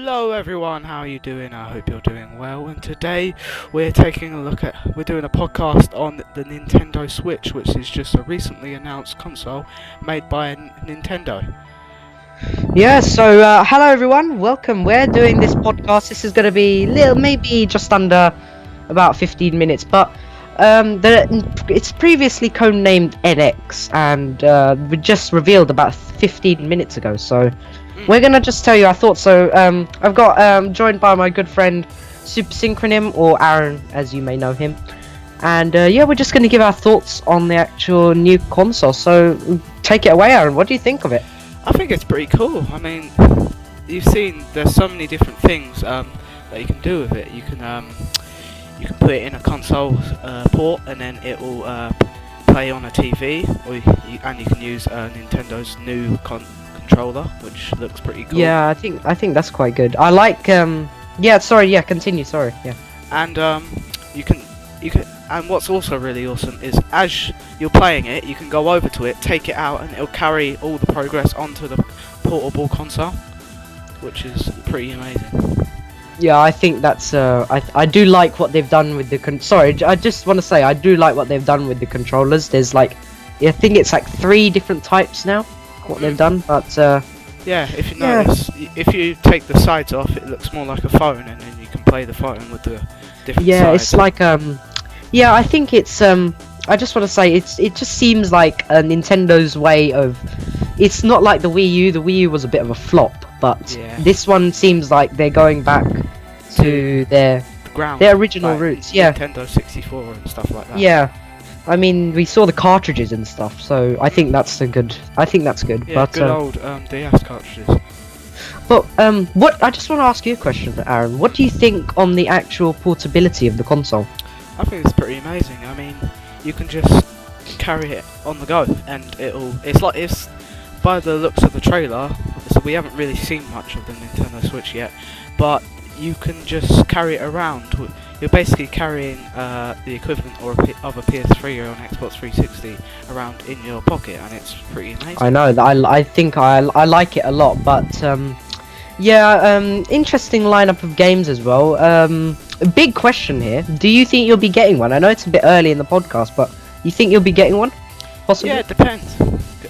Hello everyone, how are you doing? I hope you're doing well. And today we're doing a podcast on the Nintendo Switch, which is just a recently announced console made by Nintendo. Yeah, so hello everyone, welcome. We're doing this podcast. This is going to be maybe just under about 15 minutes, but it's previously codenamed NX, and we just revealed about 15 minutes ago. So we're gonna just tell you our thoughts. So I've got joined by my good friend Super Synchronym, or Aaron, as you may know him, and yeah, we're just gonna give our thoughts on the actual new console. So take it away, Aaron. What do you think of it? I think it's pretty cool. I mean, you've seen there's so many different things that you can do with it. You can put it in a console port, and then it will play on a TV, and you can use Nintendo's new controller, which looks pretty cool. Yeah, I think that's quite good. I like continue. Sorry. Yeah. And you can and what's also really awesome is as you're playing it, you can go over to it, take it out, and it'll carry all the progress onto the portable console, which is pretty amazing. Yeah, I think that's I do like what they've done with the sorry, I just want to say I do like what they've done with the controllers. There's I think it's like 3 different types now what they've done, but yeah, if you notice, if you take the sides off, it looks more like a phone, and then you can play the phone with the different sides. It's like yeah, I think it's I just want to say it just seems like Nintendo's way of, it's not like the Wii U. The Wii U was a bit of a flop, but this one seems like they're going back to their original roots. Yeah, Nintendo 64 and stuff like that. Yeah, I mean, we saw the cartridges and stuff, so I think that's good. Yeah, but good old DS cartridges. But what I just want to ask you a question, Aaron. What do you think on the actual portability of the console? I think it's pretty amazing. I mean, you can just carry it on the go, and it's by the looks of the trailer, so we haven't really seen much of the Nintendo Switch yet, but you can just carry it around. You're basically carrying the equivalent of a PS3 or an Xbox 360 around in your pocket, and it's pretty amazing. I know that I think I like it a lot, but yeah, interesting lineup of games as well. A big question here: do you think you'll be getting one? I know it's a bit early in the podcast, but you think you'll be getting one? Possibly. Yeah, it depends.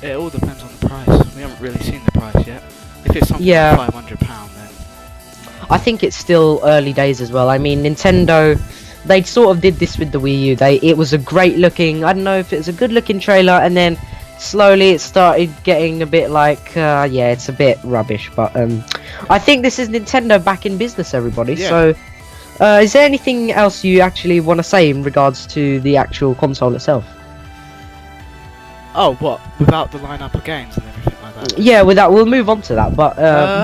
It all depends on the price. We haven't really seen the price yet. If it's something like £500, then I think it's still early days as well. I mean, Nintendo, they sort of did this with the Wii U. It was a great looking, I don't know if it was a good looking trailer, and then slowly it started getting a bit like, yeah, it's a bit rubbish. But I think this is Nintendo back in business, everybody. Yeah. So, is there anything else you actually want to say in regards to the actual console itself? Oh, what? Without the lineup of games and everything like that? Yeah, with that, we'll move on to that, but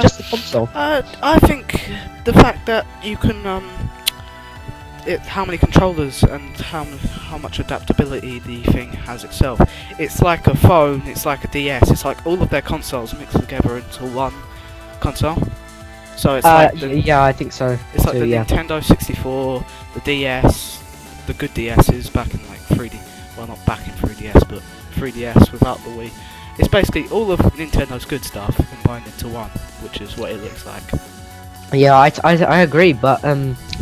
just the console. I think the fact that you can, how many controllers and how much adaptability the thing has itself. It's like a phone, it's like a DS, it's like all of their consoles mixed together into one console. So it's like yeah, I think so. It's like the Nintendo 64, the DS, the good DS's back in like 3D. Well, not back in 3DS, but 3DS without the Wii. It's basically all of Nintendo's good stuff combined into one, which is what it looks like. Yeah, I agree, but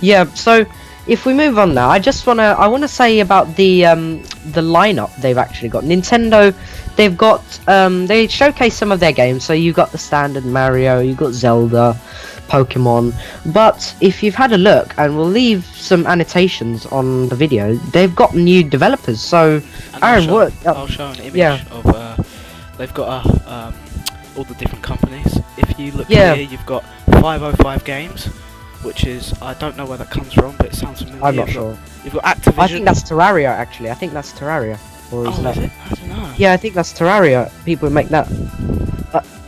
yeah. So if we move on now, I wanna say about the lineup they've actually got. Nintendo, they've got they showcase some of their games. So you got the standard Mario, you got Zelda, Pokemon, but if you've had a look, and we'll leave some annotations on the video, they've got new developers. So Aaron, I'll show an image of they've got all the different companies. If you look here, you've got 505 Games, which is, I don't know where that comes from, but it sounds familiar. I'm not sure. You've got Activision. I think that's Terraria, actually. I think that's Terraria. Or is it? I don't know. Yeah, I think that's Terraria. People make that.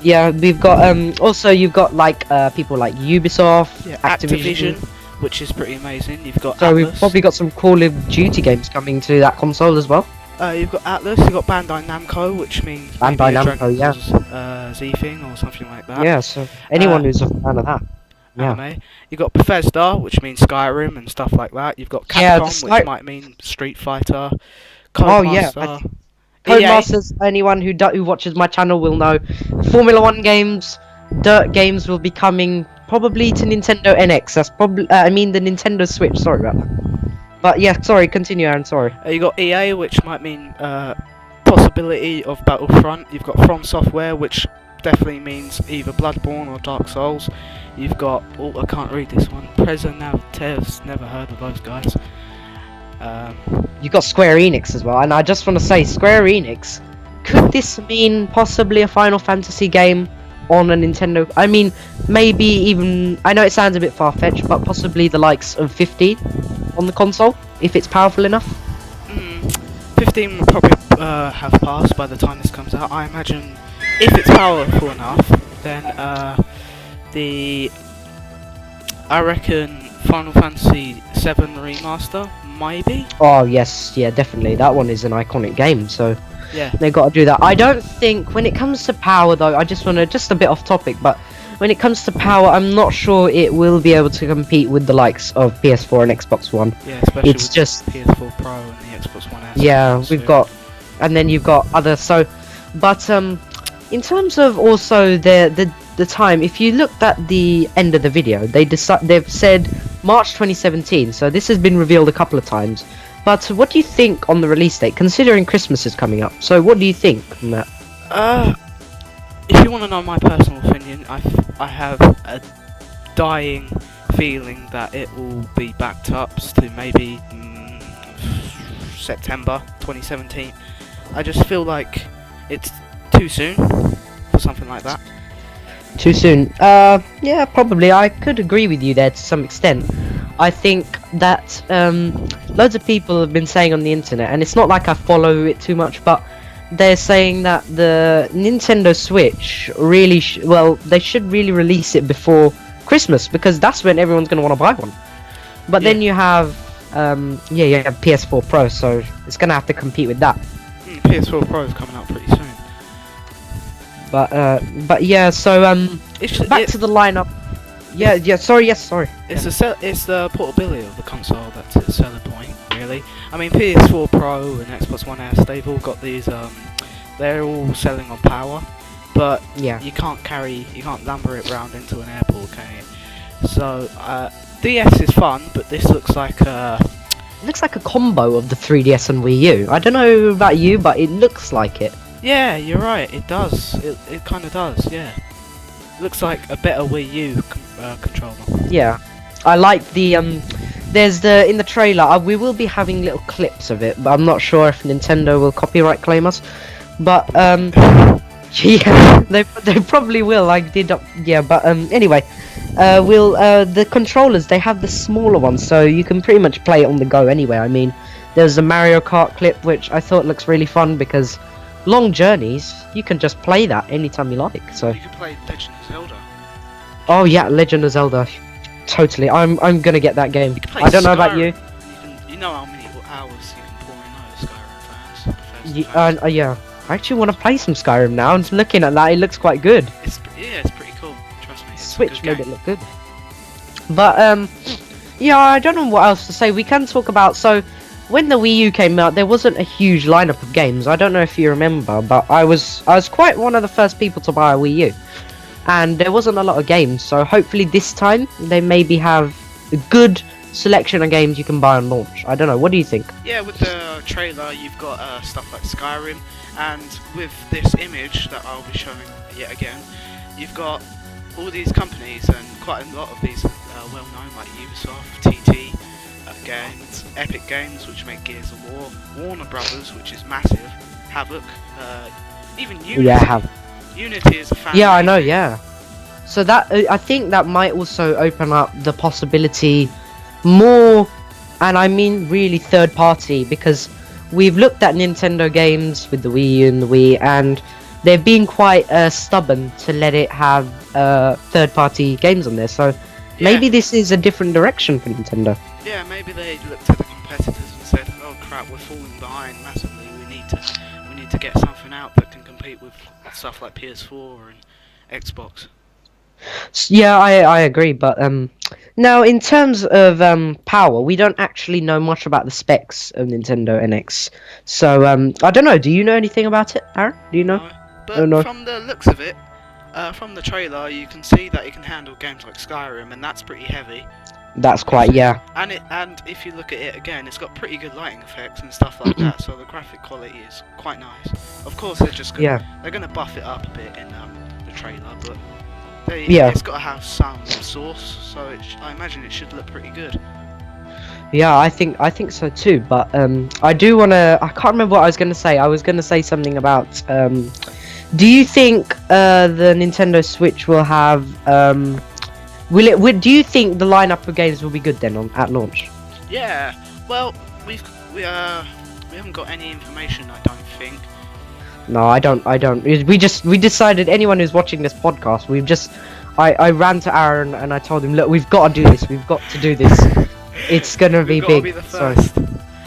Yeah, we've got also you've got like people like Ubisoft, Activision, which is pretty amazing. You've got so Atlas. We've probably got some Call of Duty games coming to that console as well. You've got Atlas, you've got Bandai Namco, which means Bandai Namco, Z thing or something like that. Yeah, so anyone who's a fan of that. Anime. You've got Bethesda, which means Skyrim and stuff like that. You've got Capcom, which might mean Street Fighter. Codemaster. Codemasters, anyone who watches my channel will know. Formula 1 games, dirt games will be coming probably to Nintendo NX. That's probably I mean the Nintendo Switch. Sorry about that. But yeah, sorry. Continue, Aaron. Sorry. You got EA, which might mean possibility of Battlefront. You've got From Software, which definitely means either Bloodborne or Dark Souls. You've got I can't read this one. Tev's, never heard of those guys. You got Square Enix as well, and I just want to say, Square Enix. Could this mean possibly a Final Fantasy game on a Nintendo? I mean, maybe even. I know it sounds a bit far-fetched, but possibly the likes of 15 on the console, if it's powerful enough. 15 will probably have passed by the time this comes out. I imagine if it's powerful enough, then I reckon Final Fantasy VII Remaster, maybe? Oh yes, yeah, definitely. That one is an iconic game, so yeah, they got to do that. I don't think when it comes to power, though, I just want to just a bit off topic, but when it comes to power, I'm not sure it will be able to compete with the likes of PS4 and Xbox One. Yeah, especially it's with just PS4 Pro and the Xbox One S. Yeah, we've got, and then you've got other. So, but in terms of also the time, if you looked at the end of the video, they've said March 2017. So this has been revealed a couple of times. But what do you think on the release date, considering Christmas is coming up? So what do you think on that? If you want to know my personal opinion, I have a dying feeling that it will be backed up to maybe September 2017. I just feel like it's too soon for something like that. Too soon? Yeah, probably. I could agree with you there to some extent. I think that loads of people have been saying on the internet, and it's not like I follow it too much, but they're saying that the Nintendo Switch really they should really release it before Christmas, because that's when everyone's going to want to buy one. But then you have you have PS4 Pro, so it's going to have to compete with that. PS4 Pro is coming out pretty soon. But yeah, so back to the lineup. Sorry. It's the portability of the console that's its selling point, really. I mean, PS4 Pro and Xbox One S, they've all got these. They're all selling on power, but you can't lumber it round into an airport, can you? So DS is fun, but this looks like it looks like a combo of the 3DS and Wii U. I don't know about you, but it looks like it. Yeah, you're right. It does. It kind of does. Yeah. Looks like a better Wii U controller. Yeah, I like the there's in the trailer. We will be having little clips of it, but I'm not sure if Nintendo will copyright claim us. But yeah, they probably will. Like but anyway, the controllers, they have the smaller ones, so you can pretty much play it on the go anyway. I mean, there's a Mario Kart clip which I thought looks really fun, because long journeys, you can just play that anytime you like. So you can play Legend of Zelda. Oh yeah, Legend of Zelda. Totally. I'm gonna get that game. I don't know about you. You know how many hours you can pour in those Skyrim fans. Yeah. I actually want to play some Skyrim now. I'm looking at that. It looks quite good. It's pretty cool. Trust me. Switch made it look good. But yeah, I don't know what else to say. We can talk about when the Wii U came out, there wasn't a huge lineup of games. I don't know if you remember, but I was quite one of the first people to buy a Wii U, and there wasn't a lot of games. So hopefully this time they maybe have a good selection of games you can buy on launch. I don't know. What do you think? Yeah, with the trailer, you've got stuff like Skyrim, and with this image that I'll be showing yet again, you've got all these companies, and quite a lot of these well-known, like Ubisoft, TT. Games, Epic Games, which make Gears of War, Warner Brothers, which is massive, Havoc, even Unity. Yeah, Unity is a fan. Yeah, I know. Yeah. So that I think that might also open up the possibility more, and I mean really third party, because we've looked at Nintendo games with the Wii U and the Wii, and they've been quite stubborn to let it have third party games on there. So maybe this is a different direction for Nintendo. Yeah, maybe they looked at the competitors and said, "Oh crap, we're falling behind massively. We need to get something out that can compete with stuff like PS4 and Xbox." Yeah, I agree, but now in terms of power, we don't actually know much about the specs of Nintendo NX. So I don't know. Do you know anything about it, Aaron? Do you know? No. But from the looks of it, From the trailer, you can see that it can handle games like Skyrim, and that's pretty heavy. That's quite, yeah. And if you look at it again, it's got pretty good lighting effects and stuff like that. So the graphic quality is quite nice. Of course, they're gonna buff it up a bit in the trailer, but it's got to have some source. So I imagine it should look pretty good. Yeah, I think so too. But I do wanna. I can't remember what I was gonna say. I was gonna say something about. Do you think the Nintendo Switch will have? Do you think the lineup of games will be good then at launch? Yeah. Well, we haven't got any information. I don't think. No, I don't. We decided anyone who's watching this podcast, I ran to Aaron and I told him, look, we've got to do this. We've got to do this. It's gonna be big. Be the first.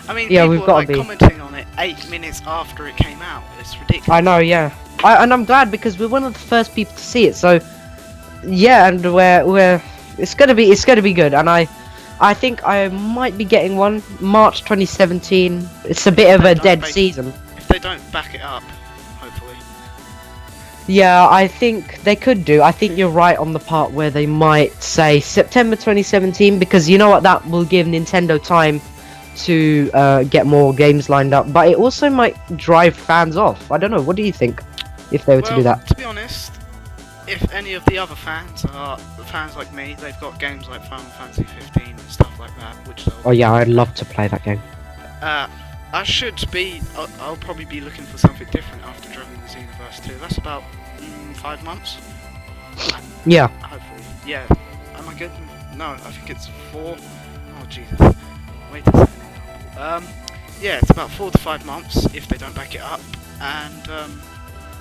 I mean, yeah, people we've got are to be commenting on it 8 minutes after it came out. It's ridiculous. I know, yeah. And I'm glad because we're one of the first people to see it. So, yeah, and it's gonna be good. And I think I might be getting one March 2017. It's a bit of a dead season. If they don't back it up, hopefully. Yeah, I think they could do. I think you're right on the part where they might say September 2017 because you know what, that will give Nintendo time to get more games lined up. But it also might drive fans off. I don't know. What do you think if they were to do that? To be honest, if any of the other fans are fans like me, they've got games like Final Fantasy 15 and stuff like that, which oh yeah, I'd love to play that game. I'll probably be looking for something different after Drifterz Universe 2. That's about 5 months. Yeah. Hopefully. Yeah. Am I good? No, I think it's 4. Oh Jesus. Wait a second. Yeah, it's about 4 to 5 months if they don't back it up, and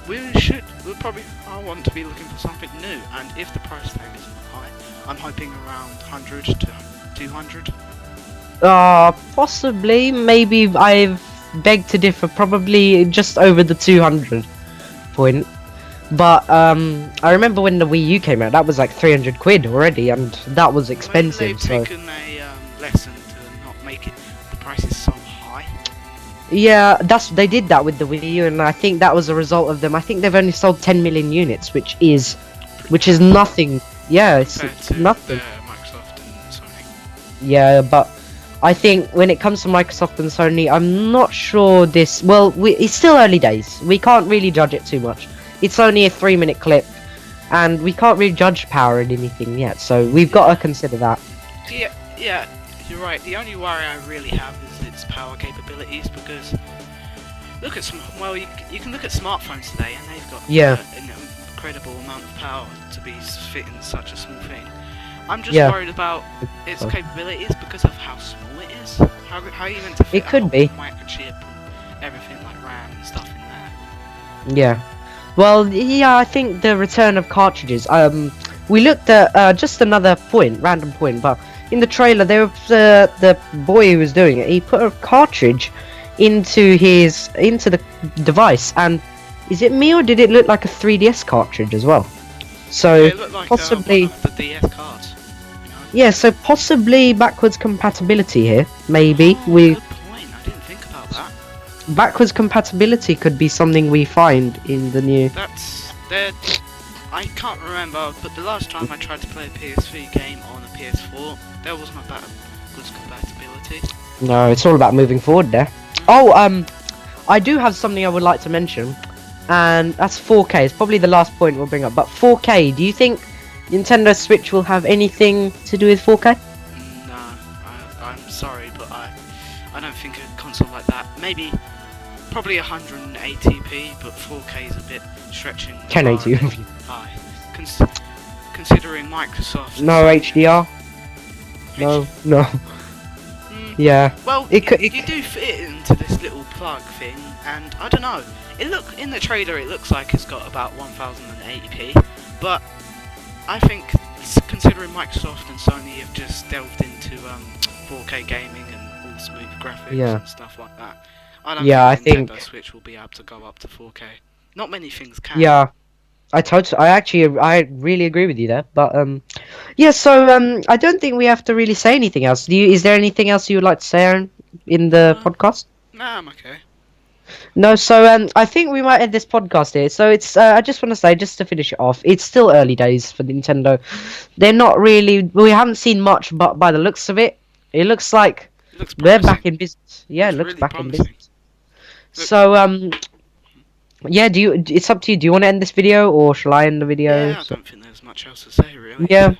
I want to be looking for something new, and if the price tag isn't high, I'm hoping around 100 to 200. Possibly, maybe. I've begged to differ, probably just over the 200 point. But I remember when the Wii U came out, that was like 300 quid already, and that was expensive. They've taken a lesson to not make the prices so high. Yeah, they did that with the Wii U, and I think that was a result of them. I think they've only sold 10 million units, which is nothing. Yeah, it's nothing. Microsoft and Sony. Yeah, but I think when it comes to Microsoft and Sony, I'm not sure this. Well, it's still early days. We can't really judge it too much. It's only a 3-minute clip, and we can't really judge power in anything yet. So we've got to consider that. Yeah, you're right. The only worry I really have is its power capabilities, because you can look at smartphones today, and they've got an incredible amount of power to be fitting such a small thing. I'm just worried about its capabilities because of how small it is. How are you meant to fit a microchip and everything like RAM and stuff in there? Yeah. Well, yeah, I think the return of cartridges. We looked at just another random point, but in the trailer, there was the boy who was doing it. He put a cartridge into the device, and is it me or did it look like a 3DS cartridge as well? So it looked like possibly one of the DS cards. You know? Yeah, so possibly backwards compatibility here. Maybe Good point. I didn't think about that. Backwards compatibility could be something we find in the new. I can't remember, but the last time I tried to play a PS3 game on a PS4, there wasn't a backwards compatibility. No, it's all about moving forward there. Oh, I do have something I would like to mention, and that's 4K. It's probably the last point we'll bring up. But 4K, do you think Nintendo Switch will have anything to do with 4K? No, I'm sorry, but I don't think a console like that. Maybe, probably 180p, but 4K is a bit stretching. 1080. High. Considering Microsoft. No HDR. No. Yeah. Well, you do fit it into this little plug thing, and I don't know. In the trailer, it looks like it's got about 1080p, but I think considering Microsoft and Sony have just delved into 4K gaming and all smooth graphics and stuff like that, I don't think Nintendo Switch will be able to go up to 4K. Not many things can. Yeah. I really agree with you there, but yeah. So I don't think we have to really say anything else. Is there anything else you would like to say, Aaron, in the podcast? Nah, I'm okay. No, so I think we might end this podcast here. So it's I just want to say, just to finish it off, it's still early days for Nintendo. They're not really. We haven't seen much, but by the looks of it, it looks like It looks they're promising. back in business. Yeah, it looks Really back in promising. business. So yeah. Do you? It's up to you. Do you want to end this video, or shall I end the video? Yeah, I don't think there's much else to say really. Yeah.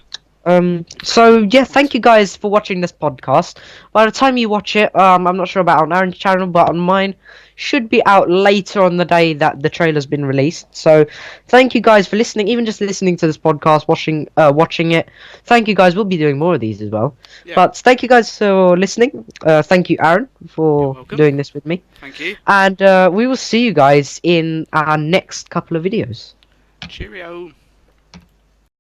So yeah, thank you guys for watching this podcast. By the time you watch it, I'm not sure about on Aaron's channel, but on mine should be out later on the day that the trailer's been released. So thank you guys for listening, even just listening to this podcast, watching it. Thank you guys. We'll be doing more of these as well. Yeah. But thank you guys for listening. Thank you, Aaron, You're for welcome. doing this with me. Thank you. And we will see you guys in our next couple of videos. Cheerio.